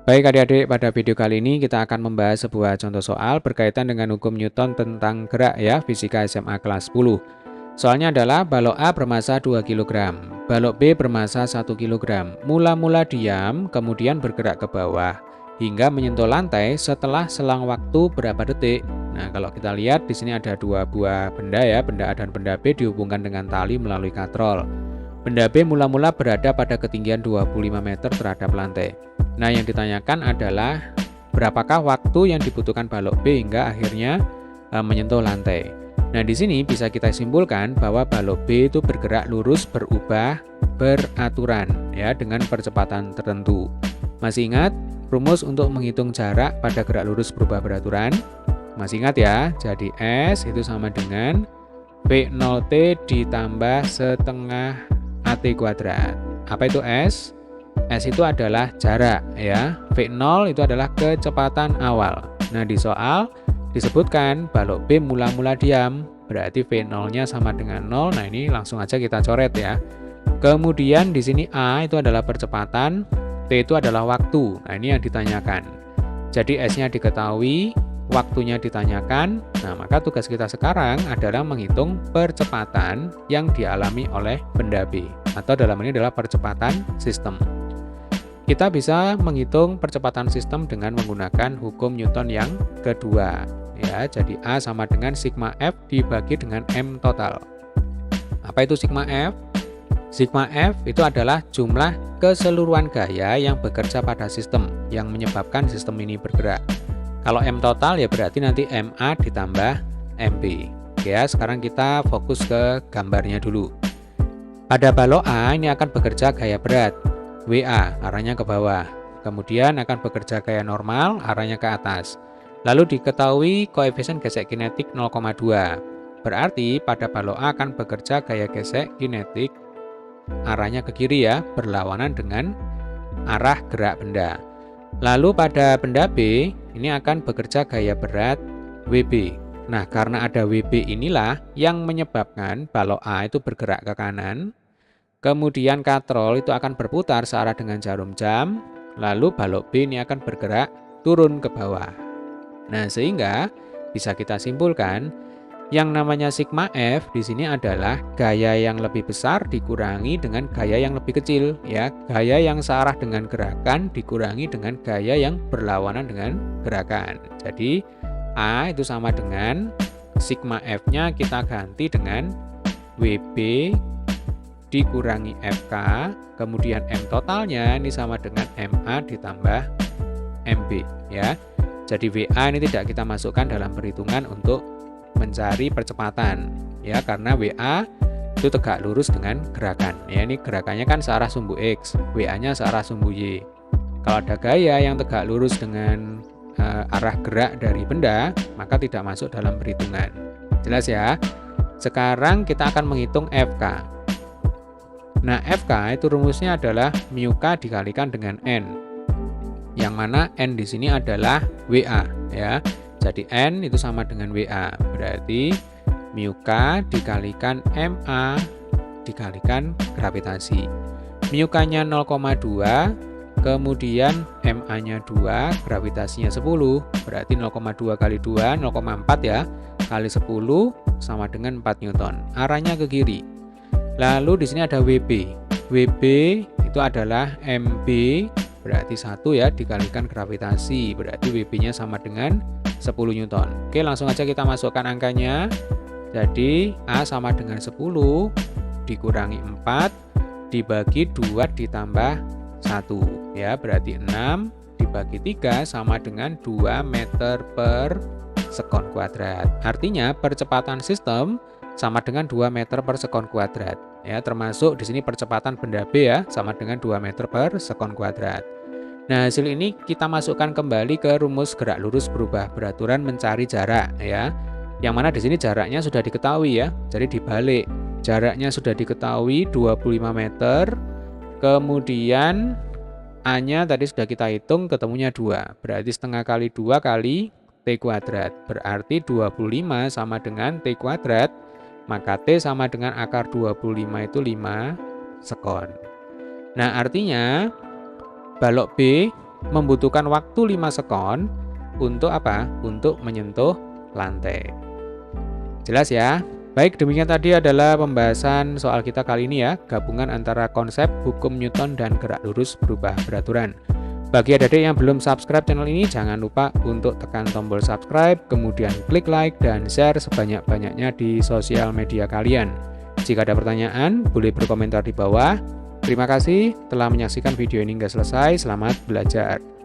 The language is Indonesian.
Baik adik-adik, pada video kali ini kita akan membahas sebuah contoh soal berkaitan dengan hukum Newton tentang gerak ya, fisika SMA kelas 10. Soalnya adalah balok A bermassa 2 kg, balok B bermassa 1 kg. Mula-mula diam, kemudian bergerak ke bawah hingga menyentuh lantai setelah selang waktu berapa detik. Nah, kalau kita lihat di sini ada dua buah benda ya, benda A dan benda B dihubungkan dengan tali melalui katrol. Benda B mula-mula berada pada ketinggian 25 meter terhadap lantai. Nah, yang ditanyakan adalah berapakah waktu yang dibutuhkan balok B hingga akhirnya menyentuh lantai. Nah, di sini bisa kita simpulkan bahwa balok B itu bergerak lurus berubah beraturan ya dengan percepatan tertentu. Masih ingat rumus untuk menghitung jarak pada gerak lurus berubah beraturan? Masih ingat ya? Jadi S itu sama dengan V0T ditambah setengah AT kuadrat. Apa itu S? S itu adalah jarak ya. V0 itu adalah kecepatan awal. Nah, di soal disebutkan balok B mula-mula diam, berarti V0-nya sama dengan 0. Nah, ini langsung aja kita coret ya. Kemudian di sini A itu adalah percepatan, T itu adalah waktu. Nah, ini yang ditanyakan. Jadi S-nya diketahui, waktunya ditanyakan. Nah, maka tugas kita sekarang adalah menghitung percepatan yang dialami oleh benda B, atau dalam ini adalah percepatan sistem. Kita bisa menghitung percepatan sistem dengan menggunakan hukum Newton yang kedua. Ya, jadi A sama dengan sigma F dibagi dengan M total. Apa itu sigma F? Sigma F itu adalah jumlah keseluruhan gaya yang bekerja pada sistem yang menyebabkan sistem ini bergerak. Kalau M total ya berarti nanti MA ditambah MB. Oke ya, sekarang kita fokus ke gambarnya dulu. Pada balok A ini akan bekerja gaya berat, WA, arahnya ke bawah. Kemudian akan bekerja gaya normal, arahnya ke atas. Lalu diketahui koefisien gesek kinetik 0,2. Berarti pada balok A akan bekerja gaya gesek kinetik arahnya ke kiri ya, berlawanan dengan arah gerak benda. Lalu pada benda B, ini akan bekerja gaya berat WB. Nah, karena ada WB inilah yang menyebabkan balok A itu bergerak ke kanan. Kemudian katrol itu akan berputar searah dengan jarum jam. Lalu balok B ini akan bergerak turun ke bawah. Nah, sehingga bisa kita simpulkan yang namanya sigma F di sini adalah gaya yang lebih besar dikurangi dengan gaya yang lebih kecil ya. Gaya yang searah dengan gerakan dikurangi dengan gaya yang berlawanan dengan gerakan. Jadi A itu sama dengan sigma F-nya kita ganti dengan WB dikurangi FK, kemudian M totalnya ini sama dengan MA ditambah MB ya. Jadi WA ini tidak kita masukkan dalam perhitungan untuk mencari percepatan ya, karena WA itu tegak lurus dengan gerakan ya. Ini gerakannya kan searah sumbu X, WA-nya searah sumbu Y. Kalau ada gaya yang tegak lurus dengan arah gerak dari benda, maka tidak masuk dalam perhitungan. Jelas ya? Sekarang kita akan menghitung FK. Nah, FK itu rumusnya adalah mu K dikalikan dengan N, yang mana N di sini adalah WA ya. Jadi N itu sama dengan WA, berarti mu K dikalikan MA dikalikan gravitasi. Mu K-nya 0,2, kemudian MA-nya 2, gravitasinya 10, berarti 0,2 kali 2, 0,4 ya, kali 10 sama dengan 4 Newton. Arahnya ke kiri. Lalu di sini ada WB. WB itu adalah MB, berarti 1 ya, dikalikan gravitasi, berarti WB-nya sama dengan 10 Newton. Oke, langsung aja kita masukkan angkanya. Jadi A sama dengan 10 dikurangi 4 dibagi 2 ditambah 1 ya, berarti 6 dibagi 3 sama dengan 2 meter per sekon kuadrat. Artinya percepatan sistem sama dengan 2 meter per sekon kuadrat ya, termasuk di sini percepatan benda B ya, sama dengan 2 meter per sekon kuadrat. Nah, hasil ini kita masukkan kembali ke rumus gerak lurus berubah beraturan mencari jarak ya. Yang mana di sini jaraknya sudah diketahui ya. Jadi dibalik. Jaraknya sudah diketahui 25 meter. Kemudian A-nya tadi sudah kita hitung, ketemunya 2. Berarti setengah kali 2 kali T kuadrat. Berarti 25 sama dengan T kuadrat. Maka T sama dengan akar 25 itu 5 sekon. Nah, artinya balok B membutuhkan waktu 5 sekon untuk apa? Untuk menyentuh lantai. Jelas ya? Baik, demikian tadi adalah pembahasan soal kita kali ini ya, gabungan antara konsep hukum Newton dan gerak lurus berubah beraturan. Bagi adik-adik yang belum subscribe channel ini, jangan lupa untuk tekan tombol subscribe, kemudian klik like dan share sebanyak-banyaknya di sosial media kalian. Jika ada pertanyaan, boleh berkomentar di bawah. Terima kasih telah menyaksikan video ini hingga selesai. Selamat belajar.